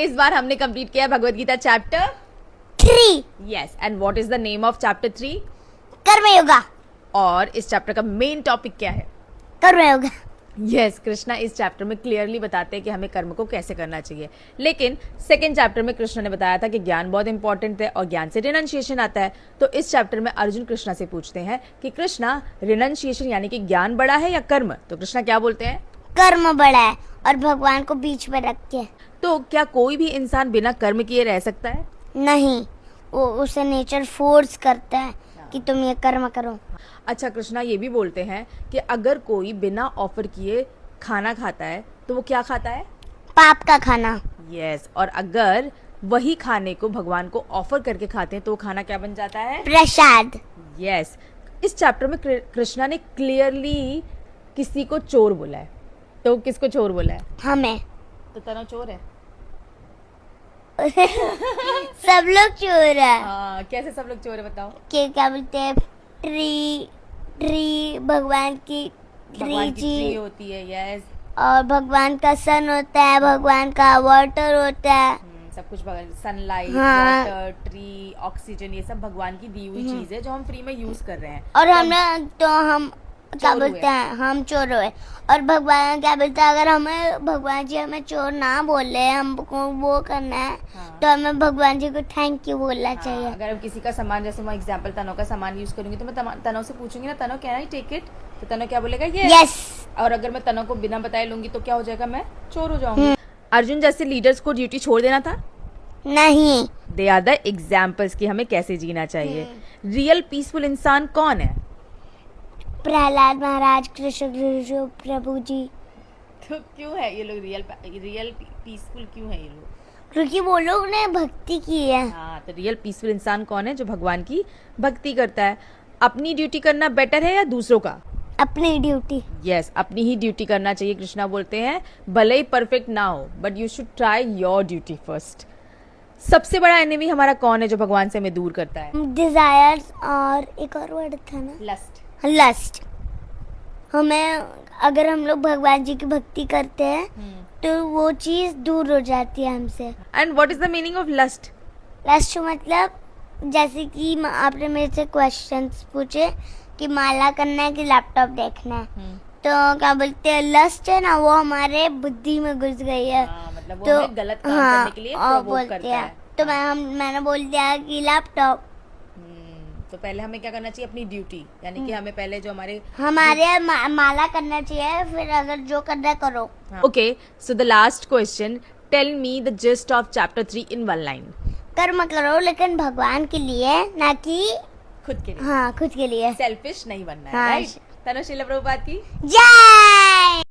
इस बार हमने कंप्लीट किया Bhagavad Gita chapter 3 yes. And what is the name of chapter 3? Karmayoga. और इस चैप्टर का मेन टॉपिक क्या है? कर्मयोगा। यस, कृष्णा इस चैप्टर में क्लियरली बताते हैं कि हमें कर्म को कैसे करना चाहिए। लेकिन सेकेंड चैप्टर में कृष्णा ने बताया था कि ज्ञान बहुत इंपॉर्टेंट है और ज्ञान से रिनंशिएशन आता है। तो इस चैप्टर में अर्जुन कृष्णा से पूछते हैं कि कृष्णा, रिनंशिएशन यानी कि ज्ञान बड़ा है या कर्म? तो कृष्णा क्या बोलते हैं? कर्म बड़ा है और भगवान को बीच में रख के। तो क्या कोई भी इंसान बिना कर्म किए रह सकता है? नहीं, वो उसे नेचर फोर्स करता है कि तुम ये कर्म करो। अच्छा, कृष्णा ये भी बोलते हैं कि अगर कोई बिना ऑफर किए खाना खाता है तो वो क्या खाता है? पाप का खाना। यस। और अगर वही खाने को भगवान को ऑफर करके खाते हैं तो वो खाना क्या बन जाता है? प्रसाद। यस। इस चैप्टर में कृष्णा ने क्लियरली किसी को चोर बोला है। तो किसको चोर बोला है? हमें। तो तनो चोर है। सब लोग चोर है। हाँ, कैसे सब लोग चोर है बताओ? क्या बोलते हैं? ट्री भगवान की भगवान की जी ट्री होती है। यस। और भगवान का सन होता है, भगवान का वाटर होता है। सब कुछ सनलाइट, हाँ। वाटर, ट्री, ऑक्सीजन, ये सब भगवान की दी हुई चीज है जो हम फ्री में यूज कर रहे हैं। और हम क्या चोर बोलते हैं? हम चोर हुए। और भगवान क्या बोलते हैं? अगर हमें भगवान जी हमें चोर ना बोले, हमको वो करना है, हाँ। तो हमें भगवान जी को थैंक यू बोलना चाहिए। अगर हम किसी का सामान, जैसे मैं एग्जांपल तनो का सामान यूज करूंगी तो मैं तनो से पूछूंगी ना, तनो कैन आई टेक इट? तो तनो क्या बोलेगा? यस। और अगर मैं तनो को बिना बताए लूंगी तो क्या हो जाएगा? मैं चोर हो जाऊंगी। अर्जुन जैसे लीडर्स को ड्यूटी छोड़ देना था? नहीं। दे आर द एग्जाम्पल्स कि हमें कैसे जीना चाहिए। रियल पीसफुल इंसान कौन है? प्रहलाद महाराज, कृष्ण प्रभु जी। तो क्यों है ये लोग रियल पीसफुल क्यों है ये लोग? क्योंकि वो लोग ने भक्ति की है। हाँ, तो रियल पीसफुल इंसान कौन है? जो भगवान की भक्ति करता है। अपनी ड्यूटी करना बेटर है या दूसरों का? अपनी ड्यूटी। यस, अपनी ही ड्यूटी करना चाहिए। कृष्णा बोलते हैं भले ही परफेक्ट ना हो but you should try your duty first. सबसे बड़ा एनिमी हमारा कौन है जो भगवान से हमें दूर करता है? डिजायर्स और एक और वर्ड था ना, लस्ट। हमें अगर हम लोग भगवान जी की भक्ति करते हैं तो वो चीज दूर हो जाती है हमसे। And what is the meaning of lust? Lust मतलब जैसे कि आपने मेरे से क्वेश्चंस पूछे कि माला करना है कि लैपटॉप देखना है, तो क्या बोलते हैं? लस्ट है ना, वो हमारे बुद्धि में घुस गई है। मतलब वो तो हमें गलत काम करने के लिए और प्रोवोक करता है। तो मैंने बोल दिया कि लैपटॉप। तो पहले हमें क्या करना चाहिए? अपनी ड्यूटी, यानी कि हमें पहले जो हमारे माला करना चाहिए, फिर अगर जो करना है करो। Okay, so the last question, tell me the gist of chapter 3 in one line. कर्म करो लेकिन भगवान के लिए, ना कि खुद के लिए। हाँ, खुद के लिए। सेल्फिश नहीं बनना है, हाँ। राइट? तनुशीला प्रभुपाद की जय।